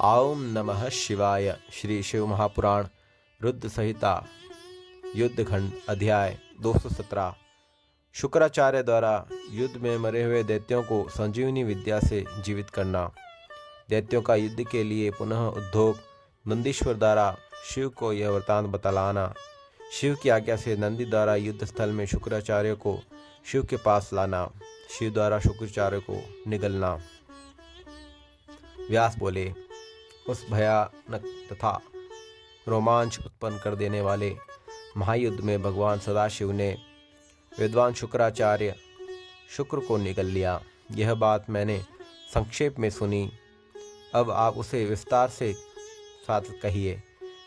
ओम नमः शिवाय। श्री शिव महापुराण रुद्र संहिता युद्धखंड अध्याय 217। शुक्राचार्य द्वारा युद्ध में मरे हुए दैत्यों को संजीवनी विद्या से जीवित करना। दैत्यों का युद्ध के लिए पुनः उद्योग। नंदीश्वर द्वारा शिव को यह वृतांत बतलाना। शिव की आज्ञा से नंदी द्वारा युद्ध स्थल में शुक्राचार्य को शिव के पास लाना। शिव द्वारा शुक्राचार्य को निगलना। व्यास बोले, उस भयानक तथा रोमांच उत्पन्न कर देने वाले महायुद्ध में भगवान सदाशिव ने विद्वान शुक्राचार्य शुक्र को निगल लिया। यह बात मैंने संक्षेप में सुनी। अब आप उसे विस्तार से साथ कहिए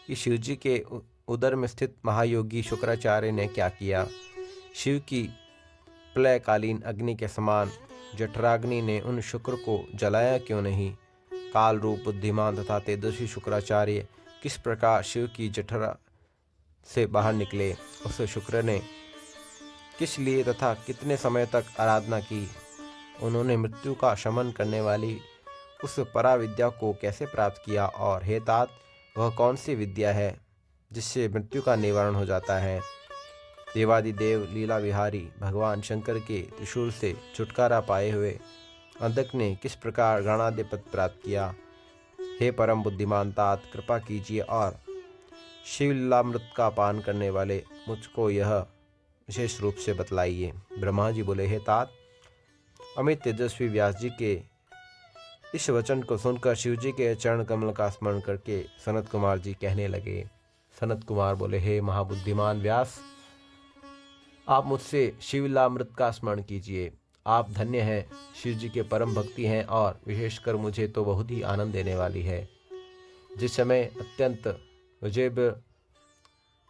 कि शिवजी के उदर में स्थित महायोगी शुक्राचार्य ने क्या किया। शिव की प्रलयकालीन अग्नि के समान जठराग्नि ने उन शुक्र को जलाया क्यों नहीं। काल रूप बुद्धिमान तथा तेजस्वी शुक्राचार्य किस प्रकार शिव की जठरा से बाहर निकले। उस शुक्र ने किस लिए तथा कितने समय तक आराधना की। उन्होंने मृत्यु का शमन करने वाली उस पराविद्या को कैसे प्राप्त किया। और हे तात, वह कौन सी विद्या है जिससे मृत्यु का निवारण हो जाता है। देवादिदेव लीला विहारी भगवान शंकर के त्रिशूल से छुटकारा पाए हुए अंधक ने किस प्रकार गणाधिपत प्राप्त किया। हे परम बुद्धिमान तात, कृपा कीजिए और शिवलीलामृत का पान करने वाले मुझको यह विशेष रूप से बतलाइए। ब्रह्मा जी बोले, हे तात, अमित तेजस्वी व्यास जी के इस वचन को सुनकर शिवजी के चरण कमल का स्मरण करके सनत कुमार जी कहने लगे। सनत कुमार बोले, हे महाबुद्धिमान व्यास, आप मुझसे शिवलीलामृत का स्मरण कीजिए। आप धन्य हैं, शिव जी के परम भक्ति हैं और विशेषकर मुझे तो बहुत ही आनंद देने वाली है। जिस समय अत्यंत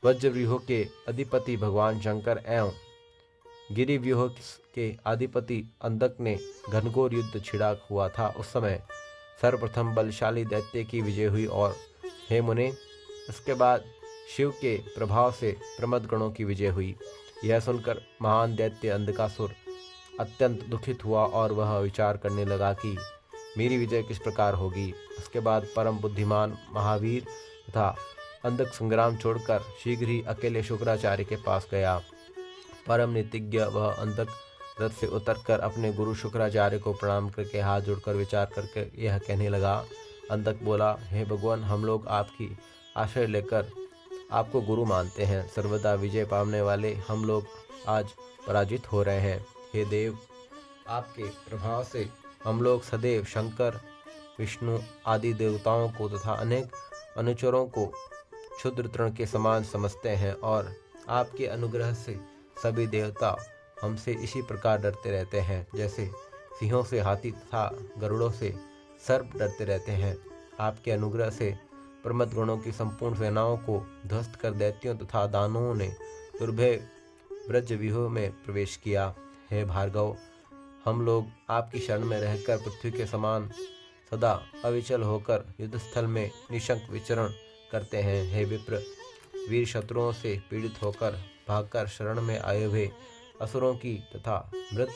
वज्रव्यूह के अधिपति भगवान शंकर एवं गिरिव्यूह के अधिपति अंधक ने घनघोर युद्ध छिड़ा हुआ था, उस समय सर्वप्रथम बलशाली दैत्य की विजय हुई। और हे मुने, उसके बाद शिव के प्रभाव से प्रमद गणों की विजय हुई। यह सुनकर महान दैत्य अंधकासुर अत्यंत दुखित हुआ और वह विचार करने लगा कि मेरी विजय किस प्रकार होगी। उसके बाद परम बुद्धिमान महावीर तथा अंधक संग्राम छोड़कर शीघ्र ही अकेले शुक्राचार्य के पास गया। परम नीतिज्ञ वह अंधक रथ से उतरकर अपने गुरु शुक्राचार्य को प्रणाम करके हाथ जोड़कर विचार करके यह कहने लगा। अंधक बोला, हे भगवान, हम लोग आपकी आश्रय लेकर आपको गुरु मानते हैं। सर्वदा विजय पाने वाले हम लोग आज पराजित हो रहे हैं। हे देव, आपके प्रभाव से हम लोग सदैव शंकर, विष्णु आदि देवताओं को तथा अनेक अनुचरों को क्षुद्र तृण के समान समझते हैं और आपके अनुग्रह से सभी देवता हमसे इसी प्रकार डरते रहते हैं जैसे सिंहों से हाथी तथा गरुड़ों से सर्प डरते रहते हैं। आपके अनुग्रह से प्रमद गणों की संपूर्ण सेनाओं को ध्वस्त कर दैत्यों तथा दानवों ने दुर्भय ब्रजव्यूह में प्रवेश किया। हे भार्गव, हम लोग आपकी शरण में रहकर पृथ्वी के समान सदा अविचल होकर युद्धस्थल में निशंक विचरण करते हैं। हे विप्र, वीर शत्रुओं से पीड़ित होकर भागकर शरण में आए हुए असुरों की तथा मृत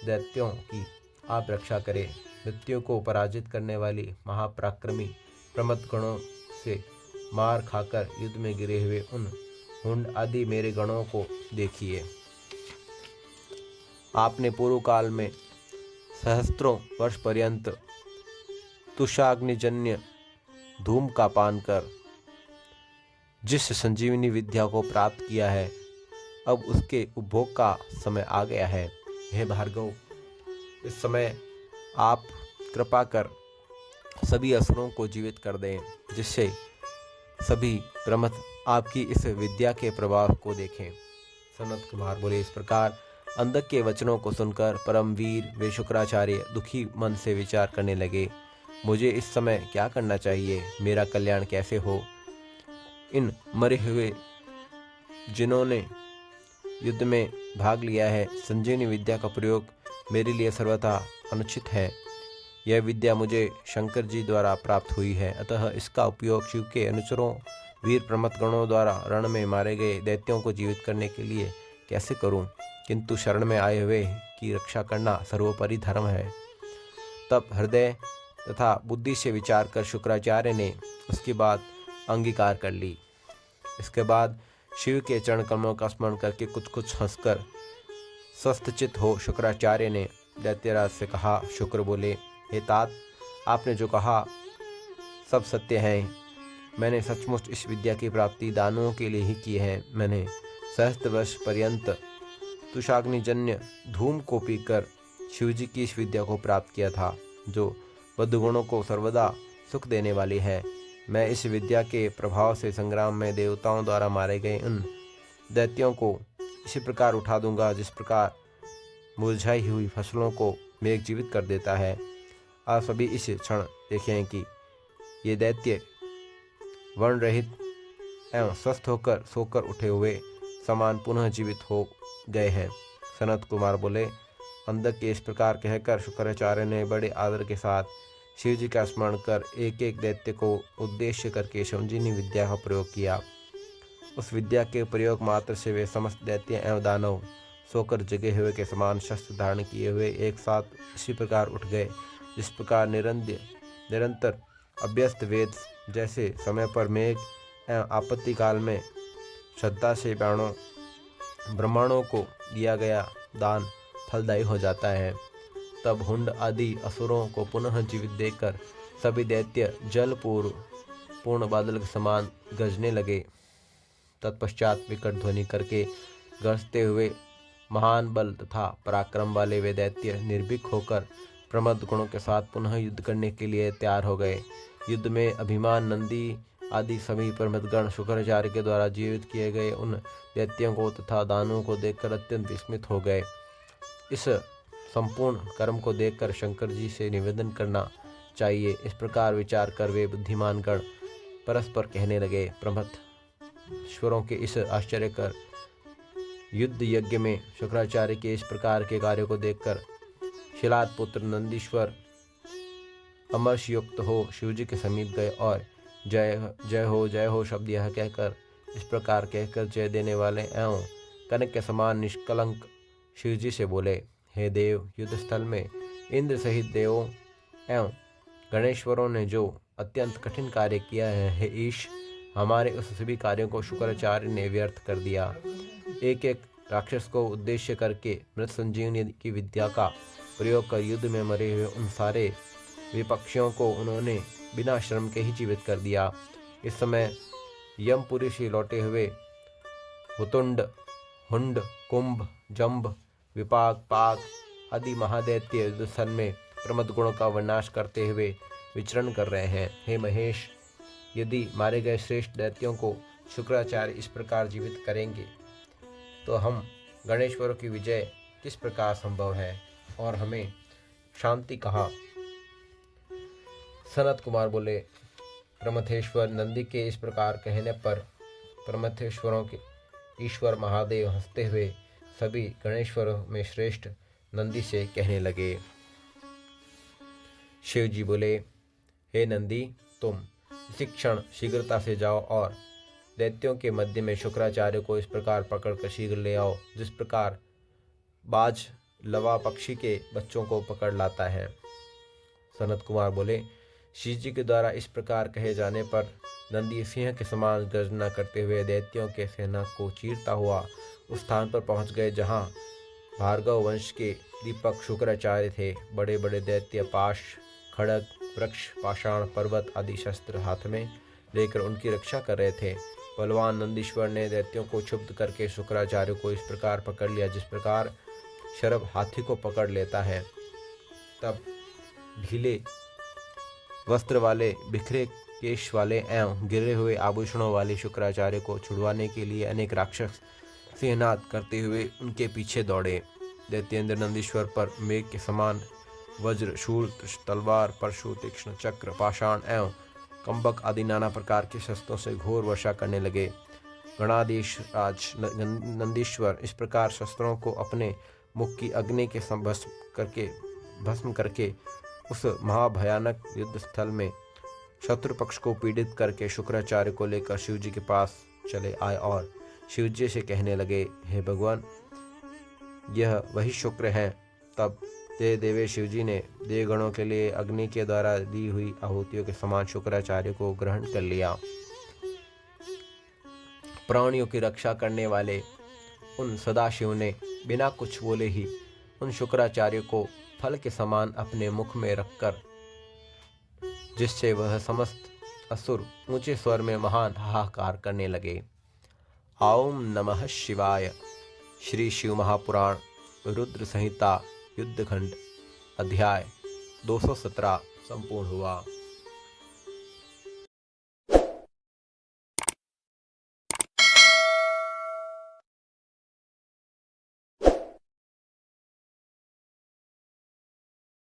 दैत्यों की आप रक्षा करें। मृत्यु को पराजित करने वाली महापराक्रमी प्रमद गणों से मार खाकर युद्ध में गिरे हुए उन हुंड आदि मेरे गणों को देखिए। आपने पूर्व काल में सहस्त्रों वर्ष पर्यंत तुषाग्निजन्य धूम का पान कर जिस संजीवनी विद्या को प्राप्त किया है, अब उसके उपभोग का समय आ गया है। हे भार्गव, इस समय आप कृपा कर सभी असुरों को जीवित कर दें, जिससे सभी प्रमथ आपकी इस विद्या के प्रभाव को देखें। सनत कुमार बोले, इस प्रकार अंधक के वचनों को सुनकर परम वीर वे शुक्राचार्य दुखी मन से विचार करने लगे। मुझे इस समय क्या करना चाहिए, मेरा कल्याण कैसे हो। इन मरे हुए जिन्होंने युद्ध में भाग लिया है, संजीवनी विद्या का प्रयोग मेरे लिए सर्वथा अनुचित है। यह विद्या मुझे शंकर जी द्वारा प्राप्त हुई है, अतः इसका उपयोग शिव के अनुचरों वीर प्रमथ गणों द्वारा रण में मारे गए दैत्यों को जीवित करने के लिए कैसे करूं। किंतु शरण में आए हुए की रक्षा करना सर्वोपरि धर्म है। तब हृदय तथा बुद्धि से विचार कर शुक्राचार्य ने उसकी बात अंगीकार कर ली। इसके बाद शिव के चरण कमलों का स्मरण करके कुछ कुछ हंसकर स्वस्थचित हो शुक्राचार्य ने दैत्यराज से कहा। शुक्र बोले, हे तात, आपने जो कहा सब सत्य है। मैंने सचमुच इस विद्या की प्राप्ति दानवों के लिए ही की है। मैंने सहस्त्र वर्ष पर्यंत तुषाग्निजन्य धूम को पीकर शिवजी की इस विद्या को प्राप्त किया था, जो बद्धगुणों को सर्वदा सुख देने वाली है। मैं इस विद्या के प्रभाव से संग्राम में देवताओं द्वारा मारे गए उन दैत्यों को इसी प्रकार उठा दूंगा जिस प्रकार मुरझाई हुई फसलों को मेघ जीवित कर देता है। आप सभी इस क्षण देखें कि ये दैत्य वर्ण रहित एवं स्वस्थ होकर सोकर उठे हुए समान पुनः जीवित हो गए हैं। सनत कुमार बोले, अंधक के इस प्रकार कहकर शुक्राचार्य ने बड़े आदर के साथ शिवजी का स्मरण कर एक एक दैत्य को उद्देश्य करके संजीवनी विद्या का प्रयोग किया। उस विद्या के प्रयोग मात्र से वे समस्त दैत्य एवं दानव सोकर जगे हुए के समान शस्त्र धारण किए हुए एक साथ इसी प्रकार उठ गए जिस प्रकार निरंतर अभ्यस्त वेद जैसे समय पर मेघ एवं आपत्ति काल में श्रद्धा से ब्राह्मणों को दिया गया दान फलदायी हो जाता है। तब हुंड आदि असुरों को पुनः जीवित देखकर सभी दैत्य जल पूर्ण बादल के समान गरजने लगे। तत्पश्चात विकट ध्वनि करके गरजते हुए महान बल तथा पराक्रम वाले वे दैत्य निर्भीक होकर प्रमद गुणों के साथ पुनः युद्ध करने के लिए तैयार हो गए। युद्ध में अभिमान नंदी आदि सभी प्रमदगण शुक्राचार्य के द्वारा जीवित किए गए उन दैत्यों को तथा दानवों को देखकर अत्यंत विस्मित हो गए। इस संपूर्ण कर्म को देखकर शंकर जी से निवेदन करना चाहिए। इस प्रकार विचार कर वे बुद्धिमान गण परस्पर कहने लगे। प्रमथश्वरों के इस आश्चर्यकर युद्ध यज्ञ में शुक्राचार्य के इस प्रकार के कार्य को देखकर शिलाद पुत्र नंदीश्वर अमर्षयुक्त हो शिवजी के समीप गए और जय हो शब्द यह कहकर इस प्रकार कहकर जय देने वाले एवं कनक के समान निष्कलंक शिवजी से बोले, हे देव, युद्ध स्थल में इंद्र सहित देवों एवं गणेश्वरों ने जो अत्यंत कठिन कार्य किया है, हे ईश, हमारे उस सभी कार्यों को शुक्राचार्य ने व्यर्थ कर दिया। एक एक राक्षस को उद्देश्य करके मृत संजीवनी की विद्या का प्रयोग कर युद्ध में मरे हुए उन सारे विपक्षियों को उन्होंने बिना श्रम के ही जीवित कर दिया। इस समय यमपुरी से लौटे हुए हुतुंड, हुंड, कुंभ, जंभ, विपाक, पाक आदि महादैत्य युद्धस्थल में प्रमद गुणों का विनाश करते हुए विचरण कर रहे हैं। हे महेश, यदि मारे गए श्रेष्ठ दैत्यों को शुक्राचार्य इस प्रकार जीवित करेंगे तो हम गणेश्वरों की विजय किस प्रकार संभव है और हमें शांति कहाँ। सनत कुमार बोले, प्रमथेश्वर नंदी के इस प्रकार कहने पर प्रमथेश्वरों के ईश्वर महादेव हंसते हुए सभी गणेश्वरों में श्रेष्ठ नंदी से कहने लगे। शिव जी बोले, हे नंदी, तुम इसी क्षण शीघ्रता से जाओ और दैत्यों के मध्य में शुक्राचार्य को इस प्रकार पकड़कर शीघ्र ले आओ जिस प्रकार बाज लवा पक्षी के बच्चों को पकड़ लाता है। सनत कुमार बोले, शिव जी के द्वारा इस प्रकार कहे जाने पर नंदी सिंह के समान गर्जना करते हुए दैत्यों के सेना को चीरता हुआ उस स्थान पर पहुंच गए जहां भार्गव वंश के दीपक शुक्राचार्य थे। बड़े बड़े दैत्य पाश, खड़ग, वृक्ष, पाषाण, पर्वत आदि शस्त्र हाथ में लेकर उनकी रक्षा कर रहे थे। बलवान नंदीश्वर ने दैत्यों को क्षुब्ध करके शुक्राचार्य को इस प्रकार पकड़ लिया जिस प्रकार शरभ हाथी को पकड़ लेता है। तब ढीले वस्त्र वाले, बिखरे केश वाले एवं गिरे हुए आभूषणों वाले शुक्राचार्य को छुड़वाने के लिए अनेक राक्षस सिंहनाद करते हुए उनके पीछे दौड़े। दैत्येंद्र नंदीश्वर पर मेघ के समान वज्र, शूल, तलवार, परशु, तीक्ष्ण चक्र, पाषाण एवं कंबक आदि नाना प्रकार के शस्त्रों से घोर वर्षा करने लगे। गणाधीश राज नंदीश्वर इस प्रकार शस्त्रों को अपने मुख की अग्नि के भस्म करके उस महाभयानक युद्ध स्थल में शत्रु पक्ष को पीड़ित करके शुक्राचार्य को लेकर शिवजी के पास चले आए और शिवजी से कहने लगे, हे भगवान, यह वही शुक्र हैं। तब देवे शिवजी ने देवगणों के लिए अग्नि के द्वारा दी हुई आहुतियों के समान शुक्राचार्य को ग्रहण कर लिया। प्राणियों की रक्षा करने वाले उन सदाशिव ने बिना कुछ बोले ही उन शुक्राचार्य को फल के समान अपने मुख में रखकर, जिससे वह समस्त असुर ऊंचे स्वर में महान हाहाकार करने लगे। ओम नमः शिवाय। श्री शिव महापुराण रुद्र संहिता युद्धखंड अध्याय 217 संपूर्ण हुआ।